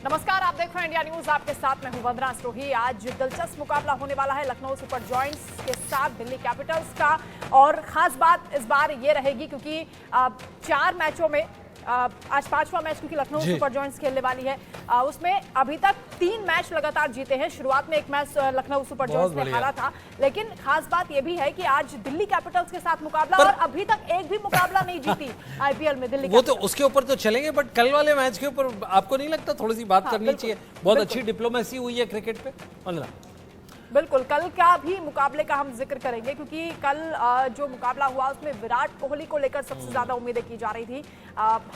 नमस्कार, आप देख रहे हैं इंडिया न्यूज। आपके साथ मैं हूं वंदना स्रोही। आज दिलचस्प मुकाबला होने वाला है लखनऊ सुपर जॉयंट्स के साथ दिल्ली कैपिटल्स का। और खास बात इस बार ये रहेगी क्योंकि 4 मैचों में आज 5वां मैच क्योंकि लखनऊ सुपर जॉयंट्स खेलने वाली है, उसमें अभी तक 3 मैच लगातार जीते हैं। शुरुआत में एक मैच लखनऊ सुपर जॉयंट्स ने हारा था, लेकिन खास बात यह भी है कि आज दिल्ली कैपिटल्स के साथ मुकाबला और अभी तक एक भी मुकाबला नहीं जीती आईपीएल में दिल्ली। वो तो उसके ऊपर तो चलेंगे, बट कल वाले मैच के ऊपर आपको नहीं लगता थोड़ी सी बात करनी चाहिए? बहुत अच्छी डिप्लोमेसी हुई है क्रिकेट पे। बिल्कुल, कल का भी मुकाबले का हम जिक्र करेंगे क्योंकि कल जो मुकाबला हुआ उसमें विराट कोहली को लेकर सबसे ज्यादा उम्मीदें की जा रही थी।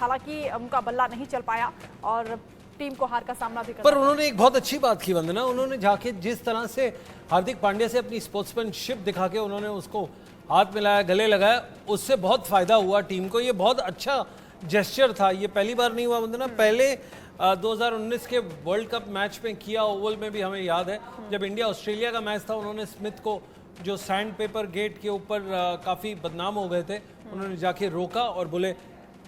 हालांकि उनका बल्ला नहीं चल पाया और टीम को हार का सामना भी करना। पर उन्होंने एक बहुत अच्छी बात की वंदना, उन्होंने जाके जिस तरह से हार्दिक पांड्या से अपनी स्पोर्ट्समैनशिप दिखा के उन्होंने उसको हाथ मिलाया, गले लगाया, उससे बहुत फायदा हुआ टीम को। ये बहुत अच्छा जेस्चर था। ये पहली बार नहीं हुआ वंदना, पहले 2019 के वर्ल्ड कप मैच में किया ओवल में भी हमें याद है, जब इंडिया ऑस्ट्रेलिया का मैच था, उन्होंने स्मिथ को जो सैंड पेपर गेट के ऊपर काफी बदनाम हो गए थे, उन्होंने जाके रोका और बोले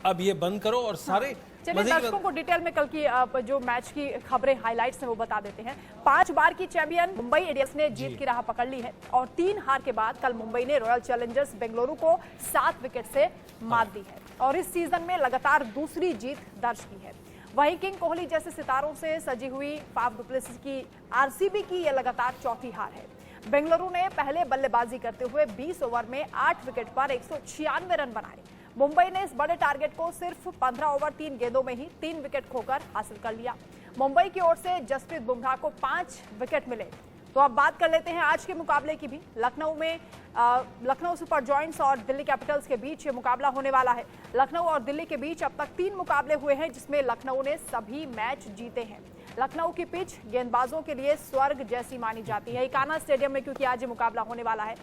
अब ये बंद करो। और सारे चलिए दर्शकों को डिटेल में कल की जो मैच की खबरें हाइलाइट्स हैं वो बता देते हैं। 5 बार की चैंपियन मुंबई इंडियंस ने जीत की राह पकड़ ली है और 3 हार के बाद कल मुंबई ने रॉयल चैलेंजर्स बेंगलुरु को 7 विकेट से मात दी है और इस सीजन में लगातार दूसरी जीत दर्ज की है। वहीं किंग कोहली जैसे सितारों से सजी हुई फाफ डु प्लेसिस की आरसीबी की यह लगातार चौथी हार है। बेंगलुरु ने पहले बल्लेबाजी करते हुए 20 ओवर में 8 विकेट पर 196 रन बनाए। मुंबई ने इस बड़े टारगेट को सिर्फ 15 ओवर 3 गेंदों में ही 3 विकेट खोकर हासिल कर लिया। मुंबई की ओर से जसप्रीत बुमराह को 5 विकेट मिले। तो अब बात कर लेते हैं आज के मुकाबले की भी। लखनऊ में लखनऊ सुपर जॉयंट्स और दिल्ली कैपिटल्स के बीच ये मुकाबला होने वाला है। लखनऊ और दिल्ली के बीच अब तक 3 मुकाबले हुए हैं जिसमें लखनऊ ने सभी मैच जीते हैं। लखनऊ की पिच गेंदबाजों के लिए स्वर्ग जैसी मानी जाती है इकाना स्टेडियम में, क्योंकि आज ये मुकाबला होने वाला है।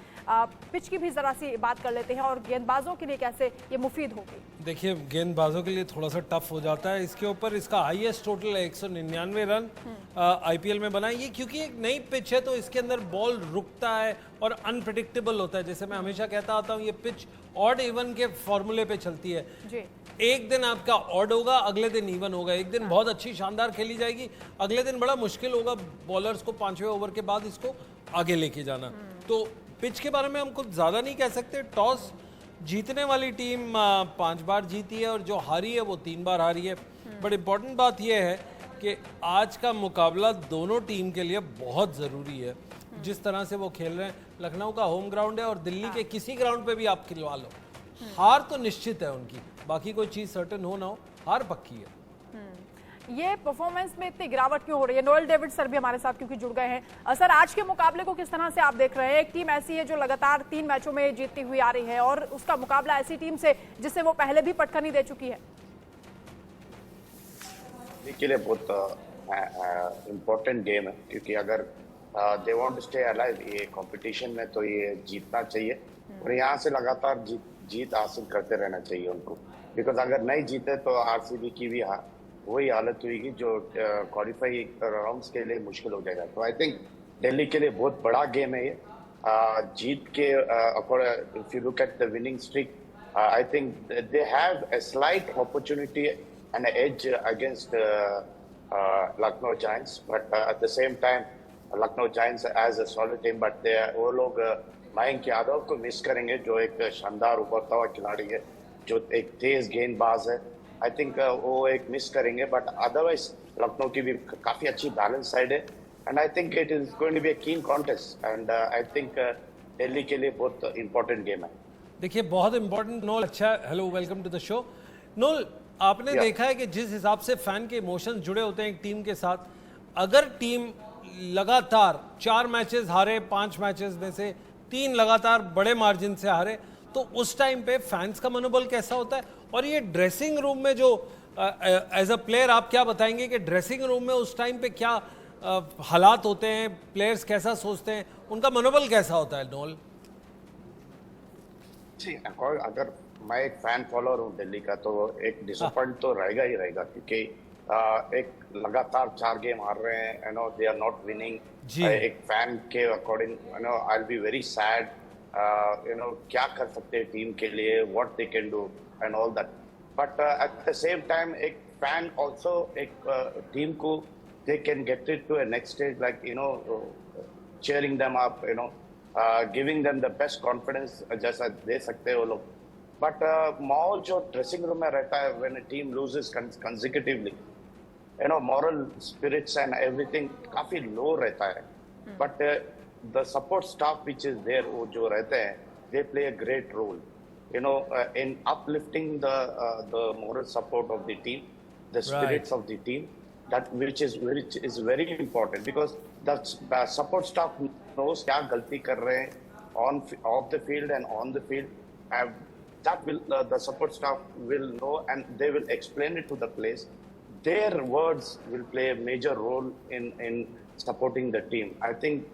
पिच की भी जरा सी बात कर लेते हैं और गेंदबाजों के लिए कैसे ये मुफीद होगी। देखिए, गेंदबाजों के लिए थोड़ा सा टफ हो जाता है। इसके ऊपर इसका हाईएस्ट टोटल है 199 रन आईपीएल में बना। ये क्योंकि एक नई पिच है तो इसके अंदर बॉल रुकता है और अनप्रेडिक्टेबल होता है। जैसे मैं हमेशा कहता आता हूँ, ये पिच ऑड इवन के फॉर्मूले पे चलती है जी। एक दिन आपका ऑड होगा, अगले दिन इवन होगा। एक दिन बहुत अच्छी शानदार खेली जाएगी, अगले दिन बड़ा मुश्किल होगा बॉलर्स को 5वें ओवर के बाद इसको आगे लेके जाना। तो पिच के बारे में हम कुछ ज्यादा नहीं कह सकते। टॉस जीतने वाली टीम 5 बार जीती है और जो हारी है वो 3 बार हारी है। बट इंपॉर्टेंट बात यह है कि आज का मुकाबला दोनों टीम के लिए बहुत ज़रूरी है। जिस तरह से वो खेल रहे हैं, लखनऊ का होम ग्राउंड है और दिल्ली के किसी ग्राउंड पे भी आप खिलवा लो, हार तो निश्चित है उनकी। बाकी कोई चीज़ सर्टेन हो ना हो, हार पक्की है। ये परफॉर्मेंस में इतनी गिरावट क्यों हो रही है? नोएल डेविड सर भी हमारे साथ क्योंकि जुड़ गए हैं। सर, आज के मुकाबले को किस तरह से आप देख रहे हैं? एक टीम ऐसी है जो लगातार 3 मैचों में जीतती हुई आ रही है और उसका मुकाबला ऐसी टीम से जिससे वो पहले भी पटखनी दे चुकी है। के लिए बहुत इम्पोर्टेंट गेम है क्योंकि अगर they want to stay alive ये कंपटीशन में तो ये जीतना चाहिए और यहाँ से लगातार जीत हासिल करते रहना चाहिए उनको। बिकॉज अगर नहीं जीते तो आरसीबी की भी वही हालत हुई जो क्वालिफाई राउंड्स के लिए मुश्किल हो जाएगा। तो आई थिंक दिल्ली के लिए बहुत बड़ा गेम है ये। जीत के if you look at the winning streak, I think they have a slight opportunity and edge against Lucknow Giants, but at the same time Lucknow Giants as a solid team, but वो लोग मयंक यादव को miss करेंगे जो एक शानदार उभरता हुआ खिलाड़ी है, जो एक तेज गेंदबाज है। आई थिंक वो एक मिस करेंगे, बट अदरवाइज लखनऊ की भी काफी अच्छी बैलेंस साइड है and I think it is going to be a keen contest and I think Delhi के लिए बहुत इंपॉर्टेंट गेम है। देखिए, बहुत इंपॉर्टेंट। नोल, अच्छा, hello, welcome to the show. Noel, आपने देखा है कि जिस हिसाब से फैन के इमोशंस जुड़े होते हैं एक टीम के साथ, अगर टीम लगातार 4 मैचेस हारे, 5 मैचेस में से 3 लगातार बड़े मार्जिन से हारे, तो उस टाइम पे फैंस का मनोबल कैसा होता है? और ये ड्रेसिंग रूम में जो एज अ प्लेयर आप क्या बताएंगे कि ड्रेसिंग रूम में उस टाइम पे क्या हालात होते हैं, प्लेयर्स कैसा सोचते हैं, उनका मनोबल कैसा होता है? नोल जी, अगर मैं एक फैन फॉलोअर हूँ दिल्ली का तो एक डिसअपॉइंट तो रहेगा ही रहेगा क्योंकि एक लगातार 4 गेम हार रहे हैं, you know they are not winning. एक फैन के according you know I will be very sad, you know क्या कर सकते हैं टीम के लिए, what they can do and all that. But at the same time एक fan also team को they can get it to a next stage, like cheering them up, giving them the best confidence जैसा दे सकते हैं वो लोग. But माहौल जो dressing room में रहता है when a team loses consecutively, moral spirits and everything काफी low रहता है. But the support staff which is there, वो जो रहते हैं, they play a great role, in uplifting the moral support of the team, the spirits of the team, that which is very important, because the support staff knows क्या गलती कर रहे हैं off the field and on the field. That will the support staff will know, and they will explain it to the players. Their words will play a major role in supporting the team. I think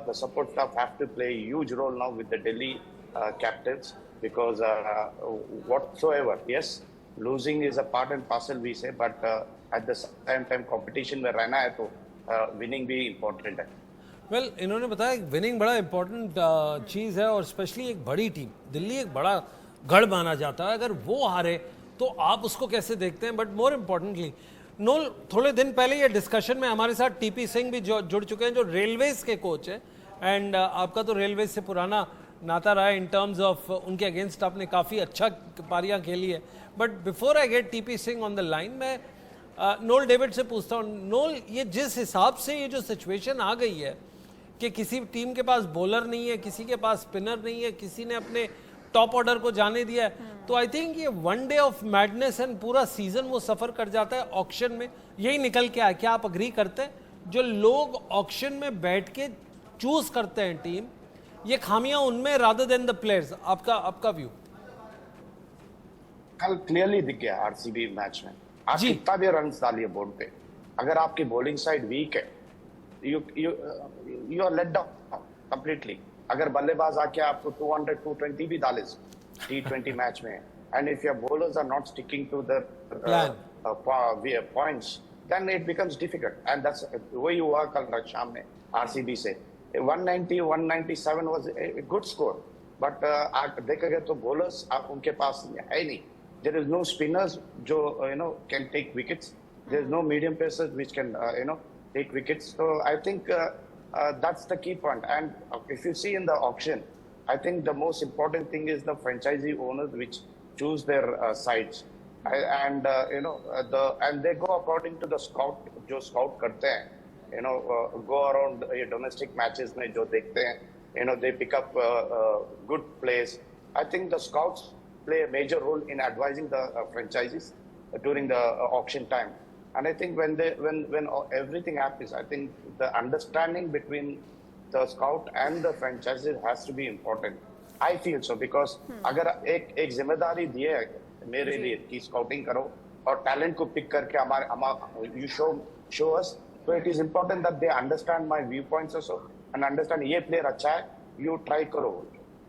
the support staff have to play a huge role now with the Delhi captains, because whatsoever, yes, losing is a part and parcel we say, but at the same time competition में रहना है तो winning भी important है. Well, इन्होंने बताया winning बड़ा important चीज़ है, और स्पेशली एक बड़ी टीम दिल्ली एक बड़ा गढ़ माना जाता है. अगर वो हारे तो आप उसको कैसे देखते हैं? बट मोर इम्पोर्टेंटली नोल, थोड़े दिन पहले ये डिस्कशन में हमारे साथ टीपी सिंह भी जुड़ चुके हैं, जो रेलवेज के कोच है. एंड आपका तो रेलवेज से पुराना नाता रहा है इन टर्म्स ऑफ उनके अगेंस्ट आपने काफ़ी अच्छा पारियां खेली है. But before I get TP Singh on the line, मैं नोल डेविड से पूछता हूँ. नोल, ये जिस हिसाब से ये जो सिचुएशन आ गई है कि किसी टीम के पास बॉलर नहीं है, किसी के पास स्पिनर नहीं है, किसी ने अपने टॉप ऑर्डर को जाने दिया है, तो आई थिंक ये one day of madness and पूरा सीजन वो सफर कर जाता है ऑक्शन में. यही निकल के आया. क्या आप अग्री करते हैं? जो लोग ऑक्शन में बैठ के चूज करते हैं टीम, ये खामियां उनमें रादर देन द प्लेयर्स. आपका व्यू? कल क्लियरली दिख गया आरसीबी मैच में. आप कितना भी रन डालिए बोर्ड पे, अगर आपकी बॉलिंग साइड वीक है, you are let down completely. अगर बल्लेबाज आके आपको 200 220 भी डाले T20 मैच में, and if your bowlers are not sticking to the points, then it becomes difficult. And that's वही हुआ कल शाम में आरसीबी से. 190 197 was a good score, but देखोगे तो bowlers उनके पास है नहीं. There is no spinners जो can take wickets. There is no medium pacers which can take wickets. So I think that's the key point. And if you see in the auction, I think the most important thing is the franchisee owners which choose their sides, and and they go according to the scout. जो scout करते हैं, go around domestic matches में जो देखते हैं, they pick up good plays. I think the scouts play a major role in advising the franchises during the auction time. And I think when everything happens, I think the understanding between the scout and the franchises has to be important. I feel so, because अगर एक जिम्मेदारी दी है मेरे लिए कि scouting करो और talent को पिक करके हमारे you show us, so it is important that they understand my viewpoints also and understand ये player अच्छा है, you try करो.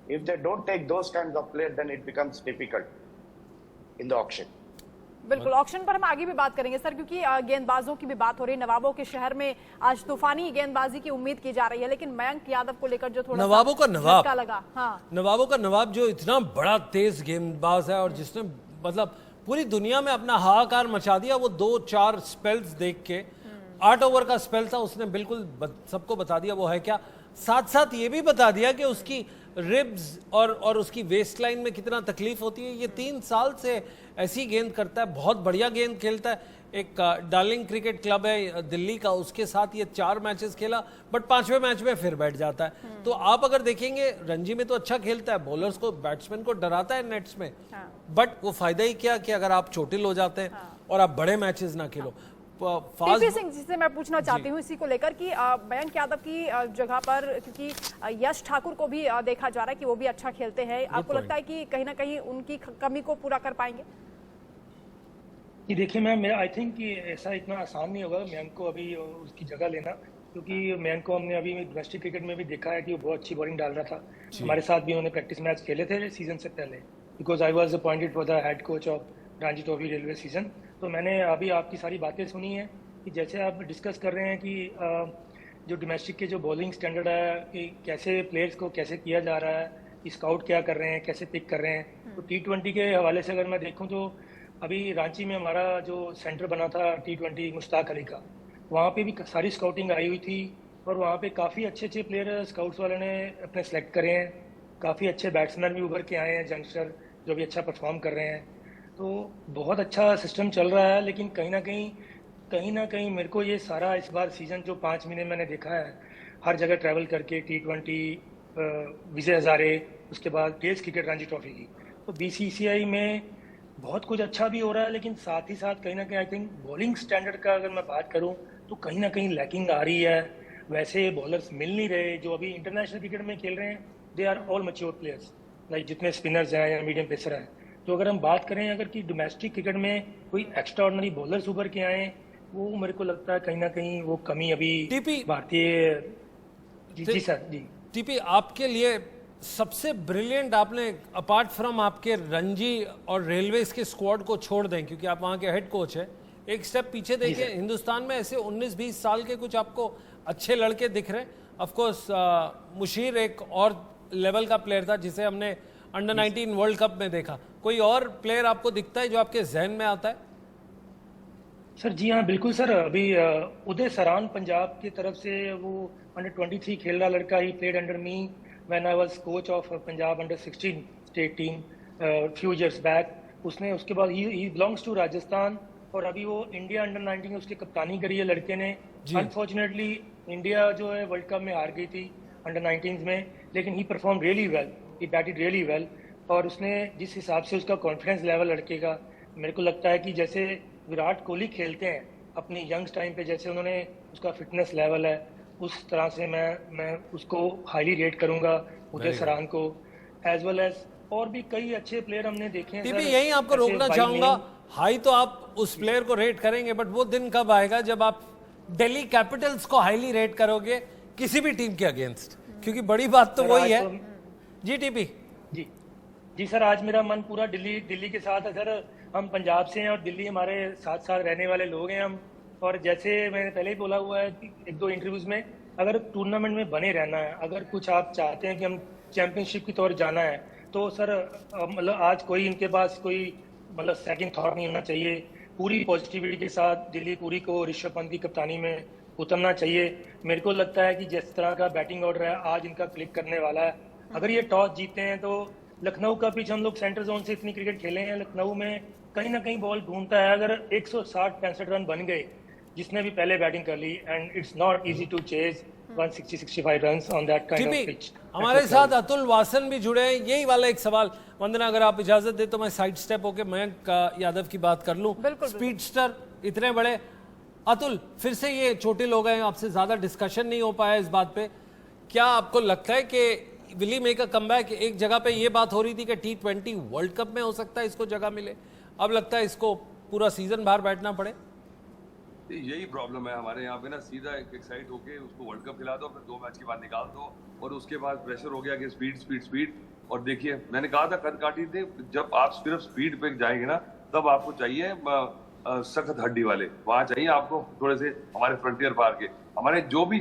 If they don't take those kinds of players, then it becomes difficult in the auction. बिल्कुल, auction पर हम आगे भी बात करेंगे सर, क्योंकि गेंदबाजों की भी बात हो रही है. नवाबों के शहर में आज तूफानी गेंदबाजी की उम्मीद की जा रही है, लेकिन मयंक यादव को लेकर जो थोड़ा नवाबों का नवाब लगा. हाँ, नवाबों का नवाब जो इतना बड़ा तेज गेंदबाज है और जिसने मतलब पूरी दुनिया में अपना हाहाकार मचा दिया. वो 2-4 स्पेल्स देख के 8 ओवर का स्पेल था, उसने बिल्कुल सबको बता दिया वो है क्या. साथ साथ ये भी बता दिया कि उसकी रिब्स और उसकी वेस्ट लाइन में कितना तकलीफ होती है. ये 3 साल से ऐसी गेंद करता है, बहुत बढ़िया गेंद खेलता है. एक डार्लिंग क्रिकेट क्लब है दिल्ली का, उसके साथ ये 4 मैचेस खेला, बट 5वें मैच में फिर बैठ जाता है. तो आप अगर देखेंगे रणजी में तो अच्छा खेलता है, बॉलर्स को बैट्समैन को डराता है नेट्स में. बट वो फायदा ही क्या कि अगर आप चोटिल हो जाते हैं और आप बड़े मैचेस ना खेलो. टीपी सिंह जिससे मैं पूछना चाहती हूँ इसी को लेकर कि मयंक यादव की जगह पर, क्योंकि यश ठाकुर को भी देखा जा रहा है कि वो भी अच्छा खेलते हैं, आपको लगता है कि कहीं ना कहीं उनकी कमी को पूरा कर पाएंगे? कि देखिए मैम, आई थिंक कि ऐसा इतना आसान नहीं होगा मयंक को अभी उसकी जगह लेना, क्योंकि मयंक को हमने अभी डोमेस्टिक क्रिकेट में भी देखा है कि वो बहुत अच्छी बॉलिंग डाल रहा था. हमारे साथ भी उन्होंने प्रैक्टिस मैच खेले थे सीजन से पहले, because I was appointed for the head coach of Ranji trophy railway season. तो मैंने अभी आपकी सारी बातें सुनी है कि जैसे आप डिस्कस कर रहे हैं कि जो डोमेस्टिक के जो बॉलिंग स्टैंडर्ड है कि कैसे प्लेयर्स को कैसे किया जा रहा है, स्काउट क्या कर रहे हैं, कैसे पिक कर रहे हैं. तो T20 के हवाले से अगर मैं देखूं तो अभी रांची में हमारा जो सेंटर बना था T20 मुश्ताक अली का, वहाँ पे भी सारी स्काउटिंग आई हुई थी और वहाँ पे काफ़ी अच्छे अच्छे प्लेयर स्काउट्स वाले ने अपने सेलेक्ट करे हैं। काफ़ी अच्छे बैट्समैन भी उभर के आए हैं, यंगस्टर जो भी अच्छा परफॉर्म कर रहे हैं। तो बहुत अच्छा सिस्टम चल रहा है, लेकिन कहीं ना कहीं मेरे को ये सारा इस बार सीज़न जो 5 महीने मैंने देखा है, हर जगह ट्रैवल करके T20 विजय हज़ारे, उसके बाद टेस्ट क्रिकेट रणजी ट्रॉफी की, तो BCCI में बहुत कुछ अच्छा भी हो रहा है, लेकिन साथ ही साथ कहीं ना कहीं आई थिंक बॉलिंग स्टैंडर्ड का अगर मैं बात करूं तो कहीं ना कहीं लैकिंग आ रही है। वैसे बॉलर्स मिल नहीं रहे जो अभी इंटरनेशनल क्रिकेट में खेल रहे हैं। They are all mature players, like जितने स्पिनर्स हैं या मीडियम पेसर हैं। तो अगर हम बात करें अगर कि डोमेस्टिक क्रिकेट में कोई एक्स्ट्राऑर्डिनरी बॉलर्स उभर के आए, वो मेरे को लगता है कहीं ना कहीं वो कमी अभी भारतीय। जी सर। जी टीपी, आपके लिए सबसे ब्रिलियंट आपने, अपार्ट फ्रॉम आपके रणजी और रेलवेज के स्क्वाड को छोड़ दें क्योंकि आप वहाँ के हेड कोच हैं, एक स्टेप पीछे देखिए, हिंदुस्तान में ऐसे 19-20 साल के कुछ आपको अच्छे लड़के दिख रहे हैं। ऑफ कोर्स मुशीर एक और लेवल का प्लेयर था जिसे हमने अंडर 19 वर्ल्ड कप में देखा। कोई और प्लेयर आपको दिखता है जो आपके जहन में आता है? सर जी हाँ, बिल्कुल सर। अभी उदय सरान पंजाब की तरफ से वो अंडर 23 खेल रहा लड़का, he played under me when I was coach of Punjab under 16 state team few years back. उसने उसके बाद ही बिलोंग्स टू राजस्थान और अभी वो इंडिया अंडर 19 उसकी कप्तानी करी है लड़के ने। अनफॉर्चुनेटली इंडिया जो है वर्ल्ड कप में हार गई थी अंडर 19 में, लेकिन he perform really well, he batted really well. और उसने जिस हिसाब से उसका कॉन्फिडेंस लेवल लड़के का, मेरे को लगता है कि जैसे विराट कोहली खेलते हैं अपनी यंग्स टाइम पे, जैसे उन्होंने उसका फिटनेस लेवल है, उस तरह से मैं उसको हाईली रेट करूंगा, उदय सरान को, एज वेल एज और भी कई अच्छे प्लेयर हमने देखे हैं। यही आपको रोकना चाहूंगा, हाई तो आप उस प्लेयर को रेट करेंगे, बट वो दिन कब आएगा जब आप दिल्ली कैपिटल्स को हाईली रेट करोगे किसी भी टीम के अगेंस्ट? क्योंकि बड़ी बात तो वही है। जी टीपी। जी सर, आज मेरा मन पूरा दिल्ली के साथ है सर। हम पंजाब से हैं और दिल्ली हमारे साथ साथ रहने वाले लोग हैं हम। और जैसे मैंने पहले ही बोला हुआ है कि 1-2 इंटरव्यूज में, अगर टूर्नामेंट में बने रहना है, अगर कुछ आप चाहते हैं कि हम चैंपियनशिप की तौर जाना है, तो सर मतलब आज कोई इनके पास कोई मतलब सेकंड थॉट नहीं होना चाहिए। पूरी पॉजिटिविटी के साथ दिल्ली पूरी को ऋषभ पंत की कप्तानी में उतरना चाहिए। मेरे को लगता है कि जिस तरह का बैटिंग ऑर्डर है आज इनका क्लिक करने वाला है। अगर ये टॉस जीतते हैं तो लखनऊ का पिच, हम लोग सेंटर जोन से इतनी क्रिकेट खेले हैं, लखनऊ में कहीं ना कहीं बॉल ढूंढता है। अगर 160-65 रन बन गए जिसने भी पहले बैटिंग कर ली, and it's not easy to chase 160-65 runs on that kind of pitch. हमारे साथ अतुल वासन भी जुड़े हैं। यही वाला एक सवाल, वंदना अगर आप इजाजत दे तो मैं साइड स्टेप होके मयंक यादव की बात कर लूं। स्पीडस्टर इतने बड़े, अतुल फिर से ये चोटिल हो गए, आपसे ज्यादा डिस्कशन नहीं हो पाया इस बात पे। क्या आपको लगता है कि will he make a comeback? एक जगह पे ये बात हो रही थी कि T20 वर्ल्ड कप में हो सकता है इसको जगह मिले, अब लगता है इसको पूरा सीजन बाहर बैठना पड़े। यही प्रॉब्लम है हमारे यहाँ पे ना, सीधा एक्साइट होके उसको वर्ल्ड कप खिला दो, फिर 2 मैच के बाद निकाल दो, और उसके बाद प्रेशर हो गया कि स्पीड स्पीड स्पीड। और देखिए मैंने कहा था कद काटी थे, जब आप सिर्फ स्पीड पे जाएंगे ना, तब आपको चाहिए सख्त हड्डी वाले, वहाँ चाहिए आपको थोड़े से हमारे फ्रंटियर पार के, हमारे जो भी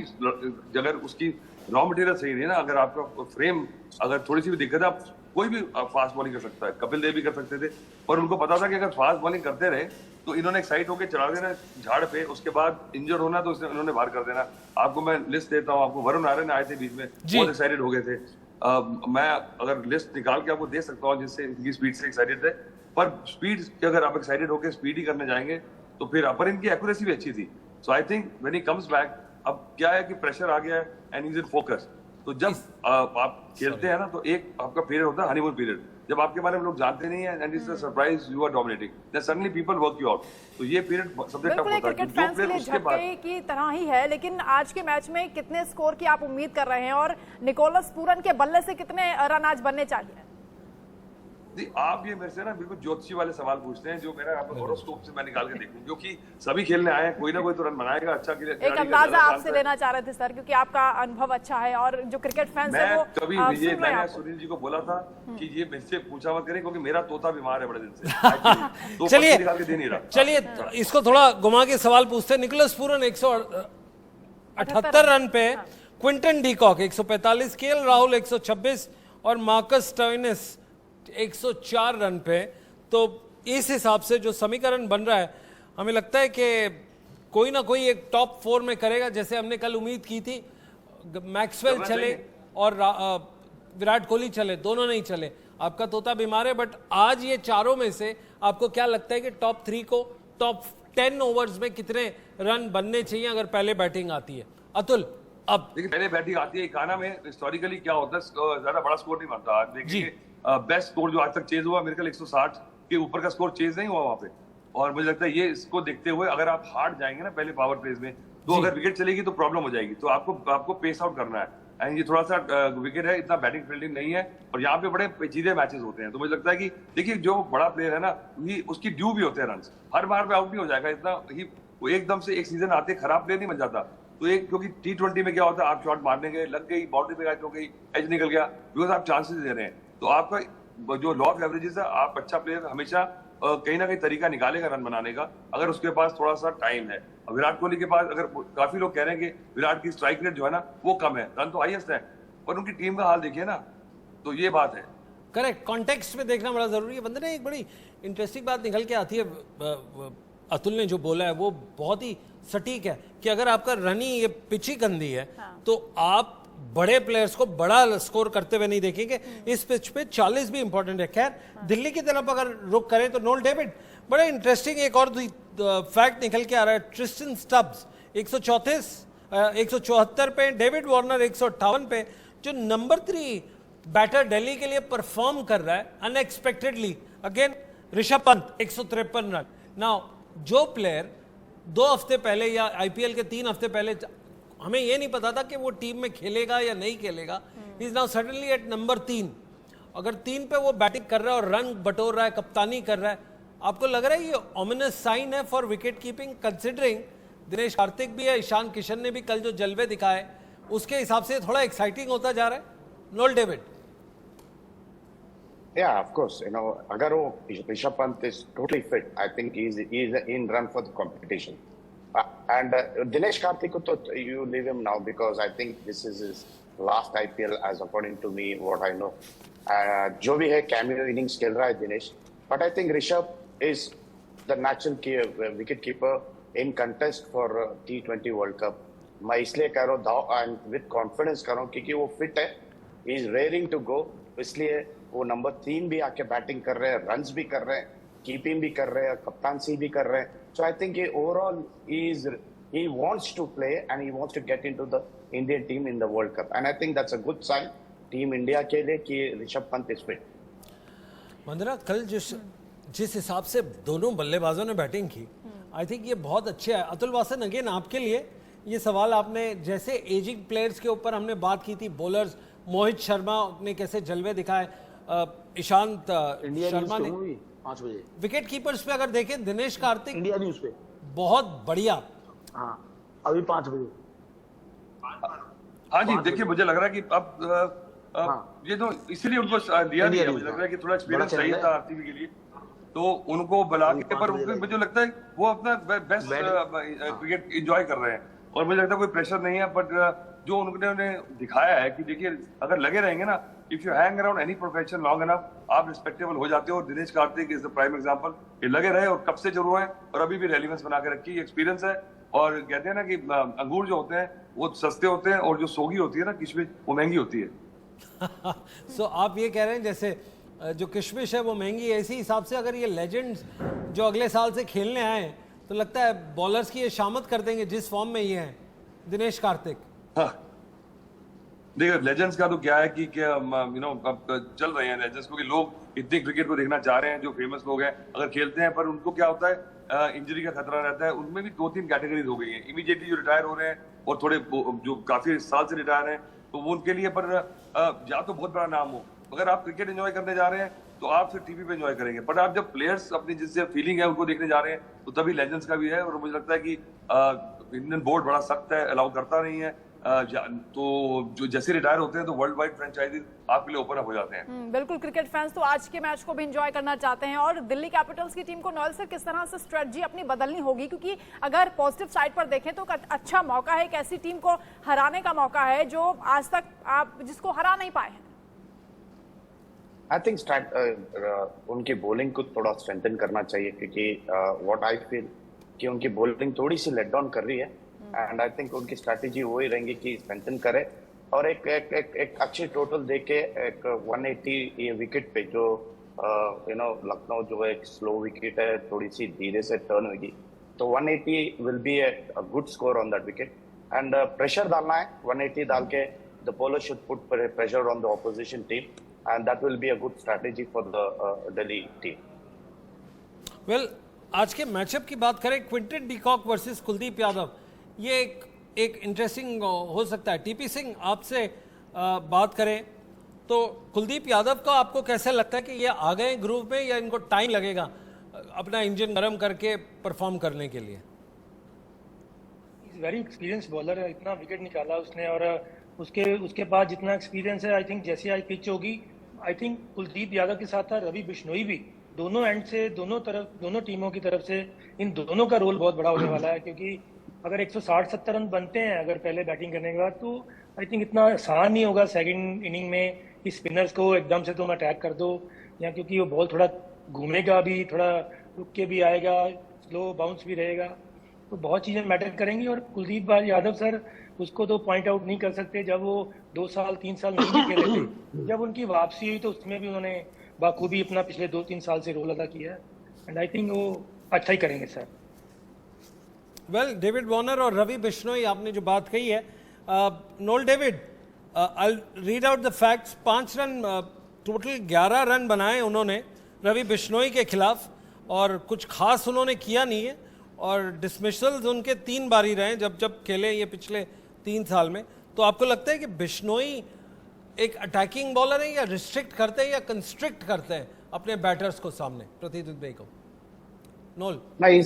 अगर उसकी रॉ मटेरियल सही नहीं है ना, अगर आपका फ्रेम अगर थोड़ी सी भी दिक्कत है, आप कोई भी फास्ट बॉलिंग कर सकता है। कपिल देव भी कर सकते थे, और उनको पता था कि अगर फास्ट बॉलिंग करते रहे तो इन्होंने एक्साइट होकर चला देना झाड़ पे, उसके बाद इंजर होना तो इन्होंने बाहर कर देना। आपको मैं लिस्ट देता हूँ, आपको वरुण आर्यन आए थे बीच में, बहुत एक्साइटेड हो गए थे। मैं अगर लिस्ट निकाल के आपको दे सकता हूँ जिससे इनकी स्पीड से एक्साइटेड थे, पर स्पीड के अगर आप एक्साइटेड होकर स्पीड ही करने जाएंगे तो फिर पर इनकी एक्यूरेसी भी अच्छी थी। So I think when he comes back, अब क्या है कि प्रेशर आ गया है and he is in focus. तो जब आप खेलते हैं ना, तो एक आपका पीरियड होता है हनीमून पीरियड, जब आपके बारे में लोग जानते नहीं है and it's a surprise you are dominating, then suddenly people work you out. तो ये पीरियड सबसे टफ होता है। क्रिकेट फैंस के लिए झटके की तरह ही है, लेकिन आज के मैच में कितने स्कोर की आप उम्मीद कर रहे हैं और निकोलस पूरन के बल्ले से कितने रन आज बनने चाहिए? आप ये मेरे से ना बिल्कुल ज्योतिषी वाले सवाल पूछते हैं, जो मेरा हॉरोस्कोप से मैं निकाल के देखूं, क्योंकि सभी खेलने आए हैं, कोई ना कोई तो रन बनाएगा अच्छा। एक अंदाजा आपसे लेना चाह रहे थे सर, क्योंकि आपका अनुभव अच्छा है और जो क्रिकेट फैंस है वो कभी ये मैंने सुनील जी को बोला था कि ये मुझसे पूछा मत करें, क्योंकि मेरा तोता बीमार है बड़े दिन से, तो चलिए निकाल के दे नहीं रहा। चलिए इसको थोड़ा घुमा के सवाल पूछते हैं। निकोलस पूरन 178 रन पे, क्विंटन डीकॉक 145, केएल राहुल 126 और मार्कस स्टोइनिस 104 रन पे। तो इस हिसाब से जो समीकरण बन रहा है, हमें लगता है कि कोई ना कोई एक टॉप 4 में करेगा, जैसे हमने कल उम्मीद की थी। मैक्सवेल चले और विराट कोहली चले, दोनों नहीं चले। आपका तोता बीमार है, बट आज ये चारों में से आपको क्या लगता है कि टॉप 3 को टॉप 10 ओवर्स में कितने रन बनने चाहिए अगर पहले बैटिंग आती है? अतुल, अब देखिए पहले बैटिंग आती है, गाना में हिस्टोरिकली क्या होता है, ज्यादा बड़ा स्कोर नहीं बनता। आज देखिए बेस्ट स्कोर जो आज तक चेज हुआ, मेरे ख्याल 160 के ऊपर का स्कोर चेज नहीं हुआ वहां पे। और मुझे लगता है ये इसको देखते हुए अगर आप हार्ड जाएंगे ना पहले पावर प्लेस में, तो अगर विकेट चलेगी तो प्रॉब्लम हो जाएगी। तो आपको पेस आउट करना है। एंड ये थोड़ा सा विकेट है, इतना बैटिंग फील्डिंग नहीं है, और यहाँ पे बड़े पेचीदे मैचेस होते हैं। तो मुझे लगता है कि देखिए जो बड़ा प्लेयर है ना, उसकी ड्यू भी होते हैं रन। हर बार में आउट नहीं हो जाएगा इतना ही, वो एकदम से एक सीजन आते खराब प्लेयर नहीं बन जाता। तो एक क्योंकि T20 में क्या होता है, आप शॉट मारने गए, लग गई, बाउंड्री पे कैच हो गई, एज निकल गया, बिकॉज आप चांसेस दे रहे हैं। तो आपका जो लॉ ऑफ एवरेजेस है, आप अच्छा प्लेयर हमेशा कहीं ना कहीं तरीका निकालेगा रन बनाने का, अगर उसके पास थोड़ा सा टाइम है। विराट कोहली के पास, अगर काफी लोग कह रहे हैं कि विराट की स्ट्राइक रेट जो है ना वो कम है, रन तो हाईएस्ट है, पर उनकी टीम का हाल देखिए ना, तो ये बात है। करेक्ट, कॉन्टेक्स्ट में देखना बड़ा जरूरी है। बंदे ने एक बड़ी इंटरेस्टिंग बात निकल के आती है, अतुल ने जो बोला है वो बहुत ही सटीक है कि अगर आपका रन ही ये पिच ही गंदी है, तो आप बड़े प्लेयर्स को बड़ा स्कोर करते हुए नहीं देखेंगे। इस पिच पे 40 भी इंपॉर्टेंट है। खैर, दिल्ली की तरफ अगर रुख करें तो नोल डेविड, बड़ा इंटरेस्टिंग एक और फैक्ट निकल के आ रहा है। ट्रिस्टन स्टब्स 174 पे, डेविड वार्नर 158 पे। जो नंबर 3 बैटर दिल्ली के लिए परफॉर्म कर रहा है unexpectedly, again Rishabh Pant 153 run. Now जो प्लेयर 2 हफ्ते पहले या आईपीएल के 3 हफ्ते पहले हमें यह नहीं पता था कि वो टीम में खेलेगा या नहीं खेलेगा, is now suddenly eight number 3। अगर 3 पे वो बैटिंग कर रहा है और रन बटोर रहा है, कप्तानी कर रहा है, आपको लग रहा है ये ऑमिनस साइन है for wicket keeping, considering Dinesh Karthik भी है, ईशान किशन ने भी कल जो जलवे दिखाए उसके हिसाब से थोड़ा एक्साइटिंग होता जा रहा है? Noel David. Yeah, of course. अगर वो Rishabh Pant is totally fit, I think he is in run for the competition. And Dinesh Karthik को तो you leave him now because I think this is his last IPL as according to me, what I know. जो भी है cameo innings खेल रहा है Dinesh, but I think Rishabh is the natural wicket keeper in contest for T20 World Cup. मैं इसलिए कह रहा हूँ and with confidence कह रहा हूँ क्योंकि वो fit है, he is raring to go, इसलिए वो नंबर 3 भी आके बैटिंग कर रहे हैं, रन्स भी कर रहे हैं, कीपिंग भी कर रहे हैं, कप्तानसी भी कर रहे हैं। So I think overall he wants to play and he wants to get into the Indian team in the World Cup, and I think that's a good sign team India के लिए कि ऋषभ पंत इज फिट। मंदना, कल जिस हिसाब से दोनों बल्लेबाजों ने बैटिंग की, आई थिंक ये बहुत अच्छे है। अतुल वासन, अगेन आपके लिए ये सवाल, आपने जैसे एजिंग प्लेयर्स के ऊपर हमने बात की थी, बॉलर्स मोहित शर्मा ने कैसे जलवे दिखाए, ईशांत शर्मा ने 5 बजे विकेट कीपर्स पे अगर देखें दिनेश कार्तिक इंडिया न्यूज पे बहुत बढ़िया। हाँ अभी 5 बजे। हाँ जी, देखिए मुझे लग रहा है कि अब ये तो इसीलिए उनको दिया नहीं है, मुझे लग रहा है कि थोड़ा एक्सपीरियंस चाहिए था आरसीबी के लिए, तो उनको बुला के, पर मुझे लगता है वो अपना बेस्ट क्रिकेट एंजॉय कर रहे हैं और मुझे लगता है कोई प्रेशर नहीं है। बट जो उन्होंने दिखाया है कि देखिए अगर लगे रहेंगे ना, if you hang around any profession long enough, आप रिस्पेक्टेबल हो जाते हो। और Dinesh Karthik is the prime example, ये लगे रहे और कब से शुरू है और अभी भी रेलिवेंस बना के रखी, एक्सपीरियंस है। और कहते हैं ना कि अंगूर जो होते हैं वो सस्ते होते हैं और जो सोगी होती है ना किशमिश, वो महंगी होती है। सो आप ये कह रहे हैं जैसे जो किशमिश है वो महंगी है, इसी हिसाब से अगर ये लेजेंड्स जो अगले साल से खेलने आए तो लगता है बॉलर्स की ये शामत कर देंगे जिस फॉर्म में ये हैं दिनेश कार्तिक। हाँ देखिए, लेजेंड्स का तो क्या है कि अब चल रहे हैं लेजेंड्स, क्योंकि लोग इतने क्रिकेट को देखना चाह रहे हैं। जो फेमस लोग हैं अगर खेलते हैं, पर उनको क्या होता है इंजरी का खतरा रहता है। उनमें भी 2-3 कैटेगरीज हो गई हैं, इमीडिएटली जो रिटायर हो रहे हैं और थोड़े जो काफी साल से रिटायर हैं, तो वो उनके लिए। पर या तो बहुत बड़ा नाम हो, अगर आप क्रिकेट एंजॉय करने जा रहे हैं तो आप फिर टीवी पे एंजॉय करेंगे, बट आप जब प्लेयर्स अपनी जिससे फीलिंग है उनको देखने जा रहे हैं तो तभी लेजेंड्स का भी है। और मुझे लगता है कि इंडियन बोर्ड बड़ा सख्त है, अलाउ करता नहीं है। तो जो जैसे रिटायर होते हैं तो वर्ल्ड वाइड फ्रेंचाइजीज आपके लिए ओपन अप हो जाते हैं। बिल्कुल, क्रिकेट फैंस तो आज के मैच को भी एंजॉय करना चाहते हैं। और दिल्ली कैपिटल्स की टीम को नॉयल सर किस तरह से स्ट्रेटजी अपनी बदलनी होगी, क्योंकि अगर पॉजिटिव साइड पर देखें तो अच्छा मौका है, एक ऐसी टीम को हराने का मौका है जो आज तक आप जिसको हरा नहीं पाए हैं। आई थिंक उनकी बॉलिंग को थोड़ा स्ट्रेंथन करना चाहिए, क्योंकि व्हाट आई फील कि उनकी बॉलिंग थोड़ी सी लेट डाउन कर रही है, एंड आई थिंक उनकी स्ट्रैटेजी वही रहेंगी कि स्ट्रेंथन करे और एक अच्छी टोटल देके एक 180 ये विकेट पे जो लखनऊ जो एक स्लो विकेट है, थोड़ी सी धीरे से टर्न होगी, तो 180 will be a good score on that wicket and pressure डालना है 180 डाल के the bowler should put pressure on the opposition team and that will be a good strategy for the Delhi team. Well, आज के matchup की बात करें, Quinton de Kock versus Kuldeep Yadav, ये एक इंटरेस्टिंग हो सकता है। टीपी सिंह, आपसे बात करें तो कुलदीप यादव का आपको कैसे लगता है कि ये आ गए ग्रुप में या इनको टाइम लगेगा अपना इंजन गर्म करके परफॉर्म करने के लिए? वेरी एक्सपीरियंस बॉलर है, इतना विकेट निकाला उसने और उसके बाद जितना एक्सपीरियंस है, आई थिंक जैसी आज पिच होगी, आई थिंक कुलदीप यादव के साथ था रवि बिश्नोई भी, दोनों एंड से दोनों टीमों की तरफ से इन दोनों का रोल बहुत बड़ा होने वाला है, क्योंकि अगर 160-70 रन बनते हैं अगर पहले बैटिंग करने के बाद, तो आई थिंक इतना आसान नहीं होगा सेकंड इनिंग में कि स्पिनर्स को एकदम से तुम अटैक कर दो, या क्योंकि वो बॉल थोड़ा घूमेगा भी, थोड़ा रुक के भी आएगा, स्लो बाउंस भी रहेगा, तो बहुत चीज़ें मैटर करेंगी। और कुलदीप यादव सर उसको तो पॉइंट आउट नहीं कर सकते, जब वो 2 साल 3 साल नहीं भी खेले थे, जब उनकी वापसी हुई तो उसमें भी उन्होंने बाखूबी अपना पिछले 2-3 साल से रोल अदा किया है, एंड आई थिंक वो अच्छा ही करेंगे सर। वेल, डेविड वार्नर और रवि बिश्नोई, आपने जो बात कही है, Noel David, I read out the facts. 5 run total 11 run बनाए उन्होंने रवि बिश्नोई के खिलाफ, और कुछ खास उन्होंने किया नहीं है, और डिसमिसल्स उनके 3 बार ही रहे जब खेले ये पिछले 3 साल में। तो आपको लगता है कि बिश्नोई एक अटैकिंग बॉलर है, या रिस्ट्रिक्ट करते हैं या कंस्ट्रिक्ट करते हैं अपने बैटर्स को सामने, प्रतिदिन भाई को? नोल? नहीं,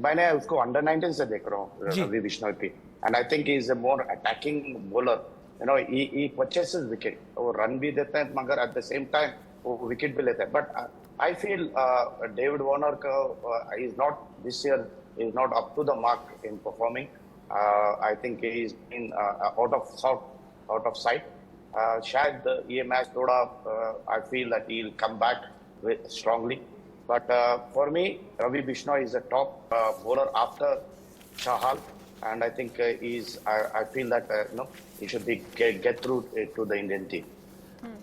मैंने उसको अंडर 19 से देख रहा हूँ रवि बिश्नोई की, and I think he is a more attacking bowler, he purchases wicket, वो रन भी देते हैं मगर एट द सेम टाइम वो विकेट भी लेते हैं। But I feel David Warner is not this year is not up to the mark in performing. I think he is in out of sight. शायद ये मैच थोड़ा I feel that he will come back strongly. But for me, Ravi Bishnoi is a top bowler after Chahal, and I think I feel that he should be get through to the Indian team.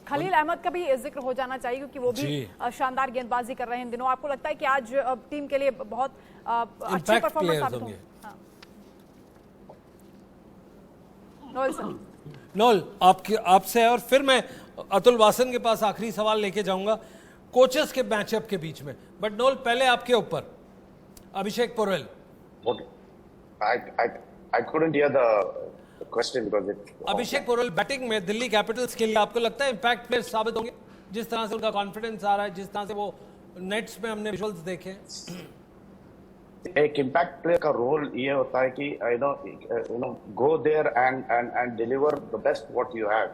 Khalil Ahmad का भी जिक्र हो जाना चाहिए, क्योंकि वो भी शानदार गेंदबाजी कर रहे हैं इन दिनों। आपको लगता है कि आज टीम के लिए बहुत अच्छे परफॉर्मेंस साबित होंगे? नोल, आपसे, और फिर मैं अतुल वासन के पास आखिरी सवाल लेके जाऊंगा कोचेस के मैचअप के बीच में, बट नोल पहले आपके ऊपर Abhishek Porel. I couldn't hear the question because it. Abhishek Porel batting में दिल्ली कैपिटल्स के लिए आपको लगता है इंपैक्ट प्लेयर साबित होंगे, जिस तरह से उनका कॉन्फिडेंस आ रहा है, जिस तरह से वो नेट्स में हमने विजुअल्स देखे? एक इम्पैक्ट प्लेयर का रोल ये होता है कि go there and deliver the best what you have,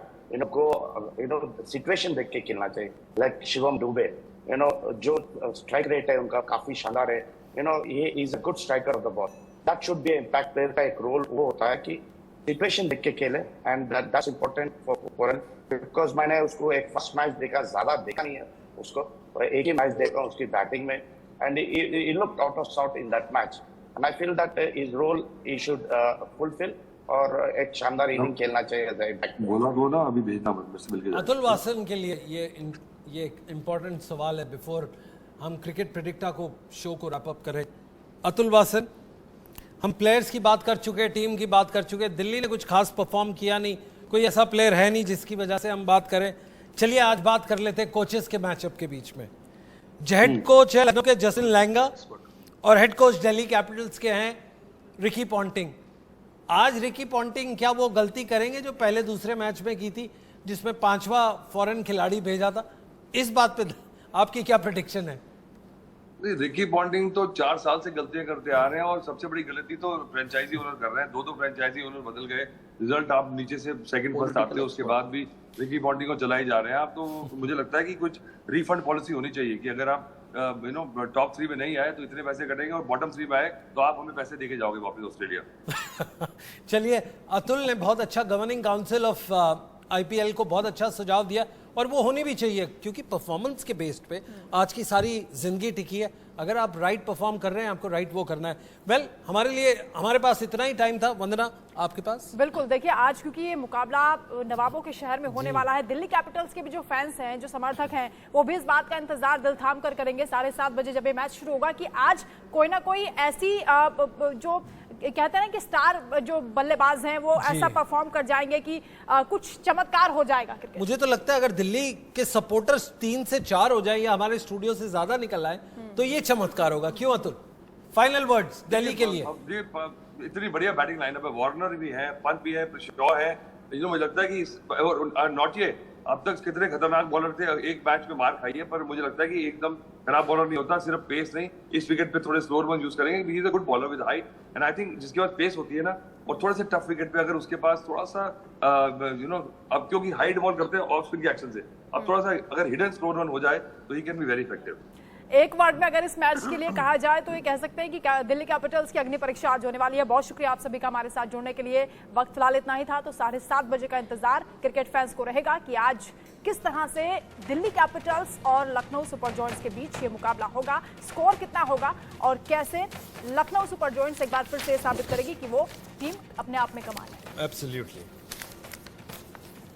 go situation देख के खेलना चाहिए। लाइक शिवम दुबे, जो स्ट्राइक रेट है उनका काफी शानदार है, he is a good striker of the ball. That should be impact player का एक रोल वो होता है कि सिचुएशन देख के खेले, and that's important for him because मैंने उसको एक फर्स्ट मैच देखा, ज्यादा देखा नहीं है उसको, एक ही मैच देखा उसकी बैटिंग में, and he looked out of sort in that match, and I feel that his role he should fulfill और एक शानदार इनिंग खेलना चाहिए। बोला दो ना, अभी भेजना मुझसे मिलके। अतुल वासन के लिए ये एक इम्पोर्टेंट सवाल है बिफोर हम क्रिकेट प्रेडिक्टा को शो को रैप अप करें। अतुल वासन, हम प्लेयर्स की बात कर चुके, टीम की बात कर चुके, दिल्ली ने कुछ खास परफॉर्म किया नहीं, कोई ऐसा प्लेयर है नहीं जिसकी वजह से हम बात करें। चलिए आज बात कर लेते हैं कोचेस के मैचअप के बीच में। हेड कोच है लखनऊ के जसिन लहंगा और हेड कोच दिल्ली कैपिटल्स के हैं रिकी पॉन्टिंग। आज रिकी पॉन्टिंग क्या वो गलती करेंगे जो पहले दूसरे मैच में की थी, जिसमें 5वां फॉरेन खिलाड़ी भेजा था? इस बात पे आपकी क्या प्रेडिक्शन है? रिकी पॉन्टिंग तो 4 साल से गलतियां करते आ रहे हैं, और सबसे बड़ी गलती तो फ्रेंचाइजी ओनर कर रहे हैं। 2 फ्रेंचाइजी ओनर बदल गए, रिजल्ट आप नीचे से सेकंड फर्स्ट आते हो, उसके बाद भी रिकी पॉन्टिंग को चलाई जा रहे हैं आप। तो मुझे लगता है कि कुछ रिफंड पॉलिसी होनी चाहिए कि अगर आप टॉप 3 में नहीं आए तो इतने पैसे कटेंगे, और बॉटम 3 में आए तो आप हमें पैसे देके जाओगे वापस ऑस्ट्रेलिया। चलिए, अतुल ने बहुत अच्छा गवर्निंग काउंसिल ऑफ आईपीएल को बहुत अच्छा सुझाव दिया और वो होनी भी चाहिए, क्योंकि परफॉर्मेंस के बेस्ड पे आज की सारी जिंदगी टिकी है। अगर आप राइट परफॉर्म कर रहे हैं, आपको राइट वो करना है। वेल, हमारे पास इतना ही टाइम था। वंदना, आपके पास? बिल्कुल, देखिए आज क्योंकि ये मुकाबला नवाबों के शहर में होने वाला है, दिल्ली कैपिटल्स के भी जो फैंस हैं, जो समर्थक हैं, वो भी इस बात का इंतजार दिल थाम कर करेंगे 7:30 बजे जब ये मैच शुरू होगा कि आज कोई ना कोई ऐसी जो कहते हैं ना कि स्टार जो बल्लेबाज हैं वो ऐसा परफॉर्म कर जाएंगे कि कुछ चमत्कार हो जाएगा क्रिकेट। मुझे तो लगता है अगर दिल्ली के सपोर्टर्स 3 से 4 हो जाए या हमारे स्टूडियो से ज्यादा निकल आए तो ये चमत्कार होगा। क्यों अतुल? फाइनल वर्ड्स दिल्ली के लिए। इतनी बढ़िया बैटिंग लाइनअप है, वार्नर भी है, पंत भी है, शॉ है। मुझे लगता है कि नॉट ये अब तक कितने खतरनाक बॉलर थे, एक मैच में मार खाई है, पर मुझे लगता है कि एकदम खराब बॉलर नहीं होता। सिर्फ पेस नहीं, इस विकेट पे थोड़े स्लोअर वन यूज करेंगे। He is a good bowler with height and I think जिसके पास पेस होती है ना, और थोड़ा सा टफ विकेट पे अगर उसके पास थोड़ा सा अब क्योंकि हाइट बॉल करते हैं ऑफ स्पिन के एक्शन से, अब थोड़ा सा अगर हिडन स्लोअर वन हो जाए तो he can be very effective. एक वर्ड में अगर इस मैच के लिए कहा जाए तो ये कह सकते हैं कि दिल्ली कैपिटल्स की अग्नि परीक्षा आज होने वाली है। बहुत शुक्रिया आप सभी का हमारे साथ जुड़ने के लिए। वक्त फिलहाल इतना ही था, तो 7:30 बजे का इंतजार क्रिकेट फैंस को रहेगा कि आज किस तरह से दिल्ली कैपिटल्स और लखनऊ सुपर जॉयंट्स के बीच ये मुकाबला होगा, स्कोर कितना होगा और कैसे लखनऊ सुपर जॉयंट्स एक बार फिर से साबित करेगी कि वो टीम अपने आप में कमाल है। एब्सोल्युटली।